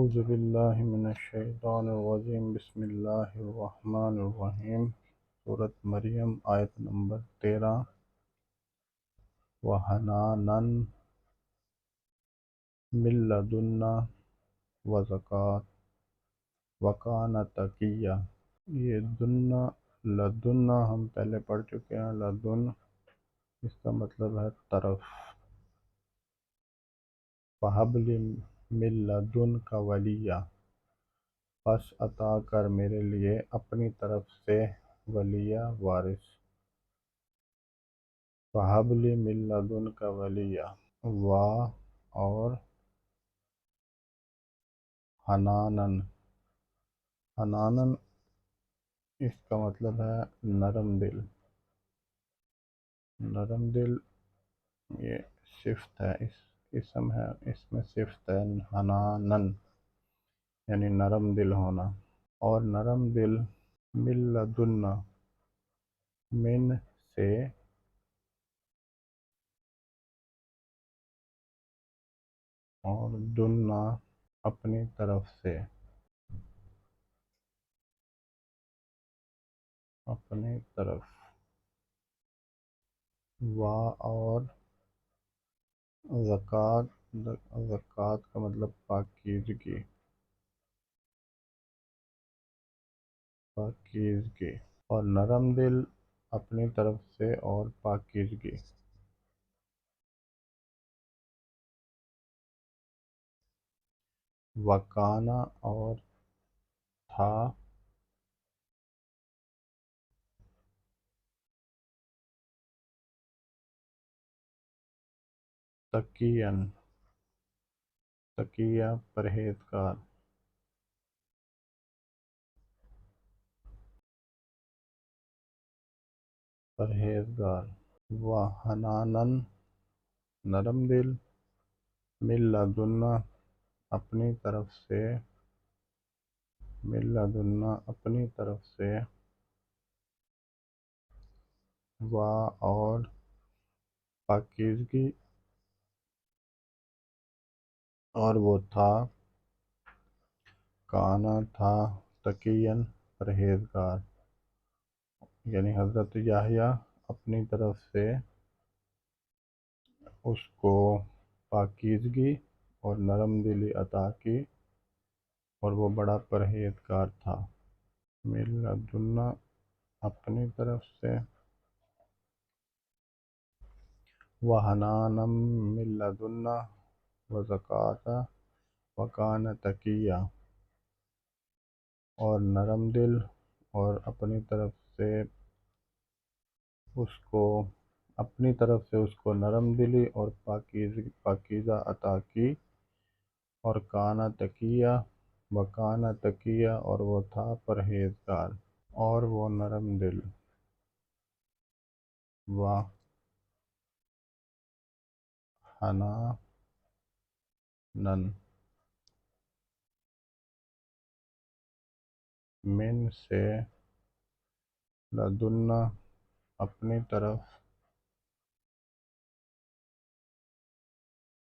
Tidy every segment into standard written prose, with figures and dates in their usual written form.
اعوذ باللہ من الشیطان الرجیم بسم اللہ الرحمن الرحیم۔ سورۃ مریم آیت نمبر 13۔ وحنانن من لدنا وزکاة وکان تقیہ۔ یہ دنا لدنا ہم پہلے پڑھ چکے ہیں۔ لدن اس کا مطلب ہے طرف۔ فَهَبْ لِي مِن لَّدُنْكَ وَلِيًّا، پس عطا کر میرے لیے اپنی طرف سے ولیّ وارث۔ فَهَبْ لِي مِن لَّدُنْكَ وَلِيًّا، وا اور حنانن۔ حنانن اس کا مطلب ہے نرم دل۔ نرم دل یہ صفت ہے، اسم ہے، اس میں صفت ہے حنانن یعنی نرم دل ہونا۔ اور نرم دل من لدنا، من سے، اور دنا اپنی طرف سے، اپنی طرف، وا اور زکوٰۃ۔ زکوٰۃ کا مطلب پاکیزگی، پاکیزگی، اور نرم دل اپنی طرف سے اور پاکیزگی۔ وکانا اور تھا، تقیًا، تقیہ پرہیزگار، پرہیزگار۔ وحنانن نرم دل، من لدنا اپنی طرف سے، من لدنا اپنی طرف سے، وا اور پاکیزگی، اور وہ تھا، کانا تھا، تقیًا پرہیزگار۔ یعنی حضرت یحییٰ اپنی طرف سے اس کو پاکیزگی اور نرم دلی عطا کی، اور وہ بڑا پرہیزگار تھا۔ من لدنا اپنی طرف سے، وحنانا من لدنا وزکاة وکان تقیہ، اور نرم دل اور اپنی طرف سے اس کو نرم دلی اور پاکیزہ عطا کی، اور کانا تقیہ، وکانا تقیہ، اور وہ تھا پرہیزگار، اور وہ نرم دل۔ وحنانن من سے، لدنا اپنی طرف،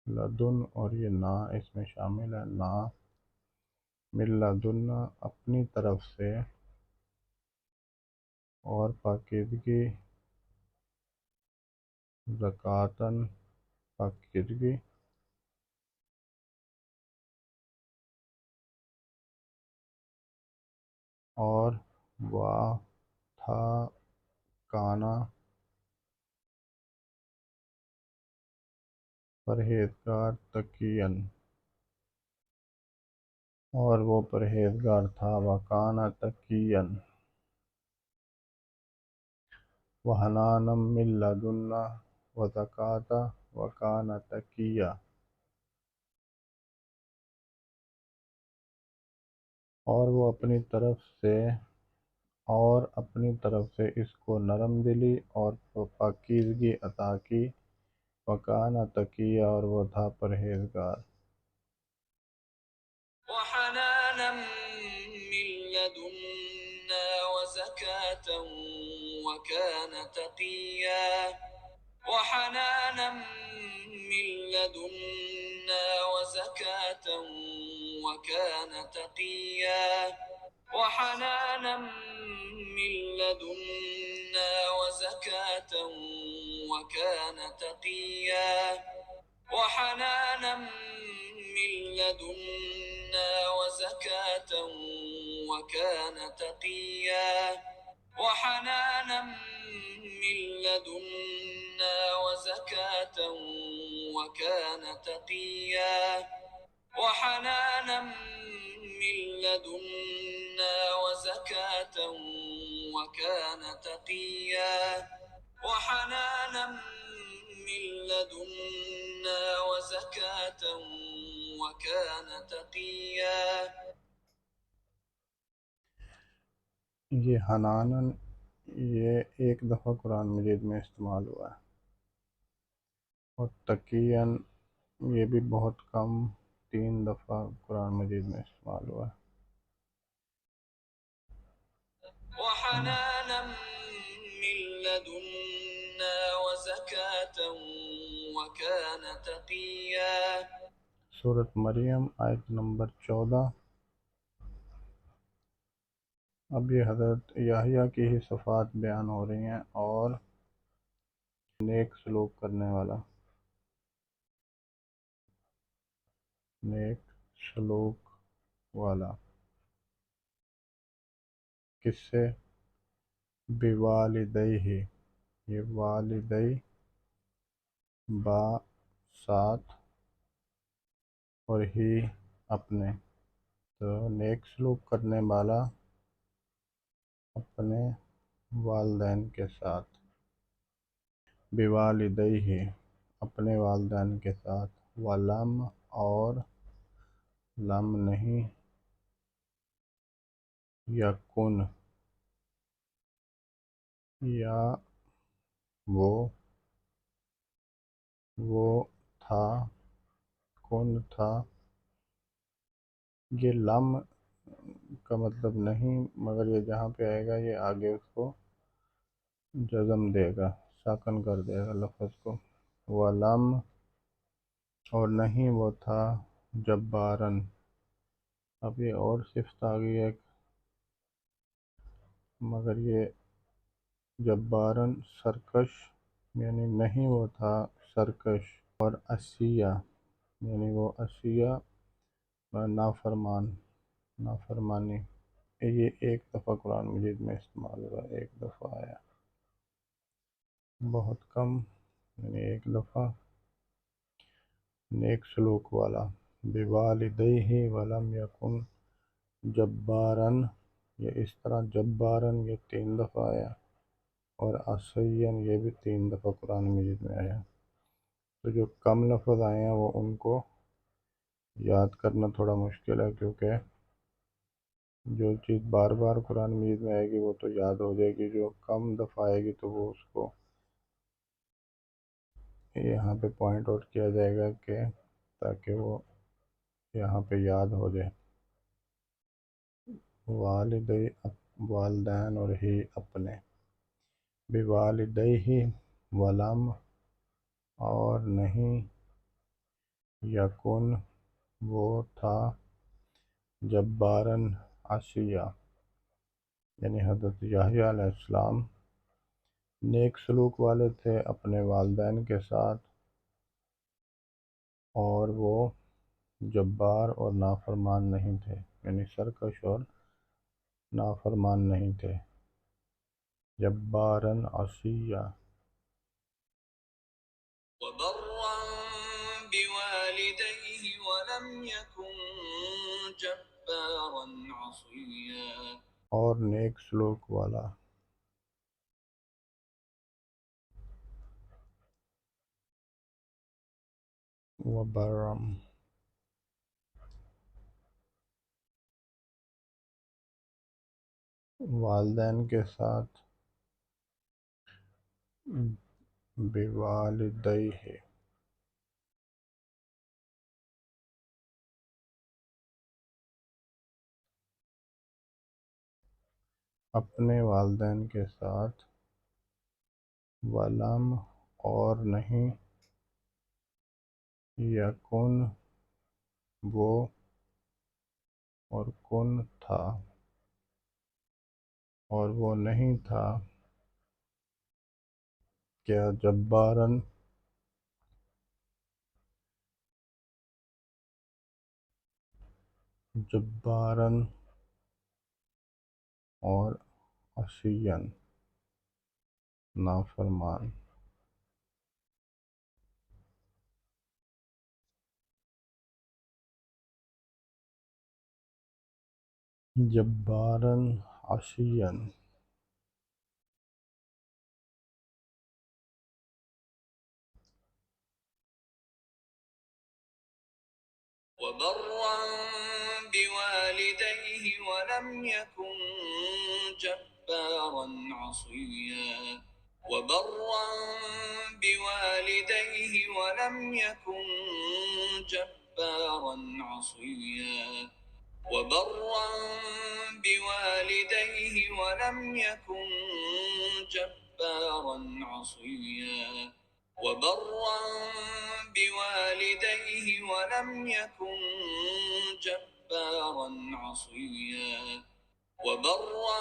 لدن اور یہ نا اس میں شامل ہے، نا، من لدنا اپنی طرف سے، اور پاکیزگی، زکاتن پاکیزگی، اور وا تھا، کانا پرہیزگار، تقیًا اور وہ پرہیزگار تھا، وکانا تقیًا۔ وحنانا من لدنا وزکاة وکان تقیہ، اور وہ اپنی طرف سے اس کو نرم دلی اور پاکیزگی عطا کی، وکان تقیہ، اور وہ تھا پرہیزگار۔ وحنانا من لدنا وزكاة وكان تقيا، وحنانا من لدنا وزكاة وكان تقيا وحنانا من لدنا وزكاة وكان تقيا وحنانا من لدنا وزكاة وكان تقيا وحنانا من لدنا وزكاة وكان تقيا وحنانا من لدنا وزكاة وكان تقيا وحنانا من لدنا وزكاة وكان تقيا. یہ حنانن یہ ایک دفعہ قرآن مجید میں استعمال ہوا ہے، اور تقیاً یہ بھی بہت کم 3 دفعہ قرآن مجید میں استعمال ہوا ہے۔ وحنانا من لدنا وزكاة وكان تقيا. سورۃ مریم آیت نمبر 14۔ اب یہ حضرت یحییٰ کی ہی صفات بیان ہو رہی ہیں، اور نیک سلوک کرنے والا، نیک سلوک والا کس سے؟ بوالدیہ، یہ والدی با ساتھ اور ہی اپنے، تو نیک سلوک کرنے والا اپنے والدین کے ساتھ، بوالدیہ اپنے والدین کے ساتھ، ولم اور لم نہیں، یکن یا وہ تھا، کن تھا، یہ لم کا مطلب نہیں، مگر یہ جہاں پہ آئے گا یہ آگے اس کو جزم دے گا، ساکن کر دے گا لفظ کو، ولم اور نہیں وہ تھا، جبارن، اب یہ اور صفت آ گئی ہے، مگر یہ جبارن سرکش، یعنی نہیں وہ تھا سرکش، اور عصیہ یعنی وہ عصیہ نافرمانی، یہ ایک دفعہ قرآن مجید میں استعمال ہوا، ایک دفعہ آیا، بہت کم، یعنی ایک دفعہ، نیک سلوک والا، بوالدیہ ولم یکن جبارن، یہ اس طرح جبارن یہ 3 دفعہ آیا، اور عصیاً یہ بھی 3 دفعہ قرآن مجید میں آیا۔ تو جو کم لفظ آئے ہیں وہ ان کو یاد کرنا تھوڑا مشکل ہے، کیونکہ جو چیز بار بار قرآن مجید میں آئے گی وہ تو یاد ہو جائے گی، جو کم دفعہ آئے گی تو وہ اس کو یہاں پہ پوائنٹ آؤٹ کیا جائے گا کہ تاکہ وہ یہاں پہ یاد ہو جائے، والدین اور ہی اپنے، بوالدیہ ولم اور نہیں، یکن وہ تھا، جبارن عصیہ، یعنی حضرت یحییٰ علیہ السلام نیک سلوک والے تھے اپنے والدین کے ساتھ، اور وہ جبار اور نافرمان نہیں تھے، یعنی سرکش اور نافرمان نہیں تھے، جبارن عصیہ۔ وبرا بوالديه ولم يكن جبارا عصيا. اور نیک سلوک والا، وبرم والدین کے ساتھ، بوالدیہ اپنے والدین کے ساتھ، ولم اور نہیں، یکن وہ اور کن تھا اور وہ نہیں تھا کیا جباراً اور عصیاً نافرمان. جباراً عصیاً. وبرا بوالديه ولم يكن جبارا عصيا وبرا بوالديه ولم يكن جبارا عصيا وبرا بوالديه ولم يكن جبارا عصيا وبرا بوالديه ولم يكن جبارا عصيا وبرا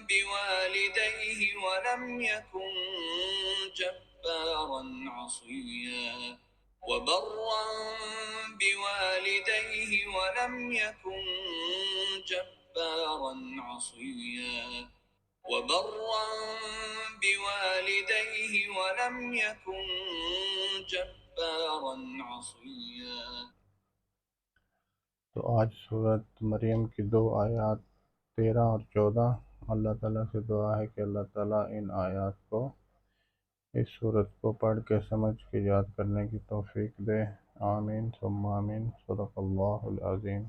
بوالديه ولم يكن جبارا عصيا وبرا بوالديه ولم يكن جبارا عصيا وبرا بوالديه ولم يكن جبارا عصيا. تو آج سورۃ مریم کی 2 آیات 13 اور 14. اللہ تعالیٰ سے دعا ہے کہ اللہ تعالیٰ ان آیات کو، اس سورت کو پڑھ کے سمجھ کے یاد کرنے کی توفیق دے. آمین ثم آمین. صدق اللہ العظیم.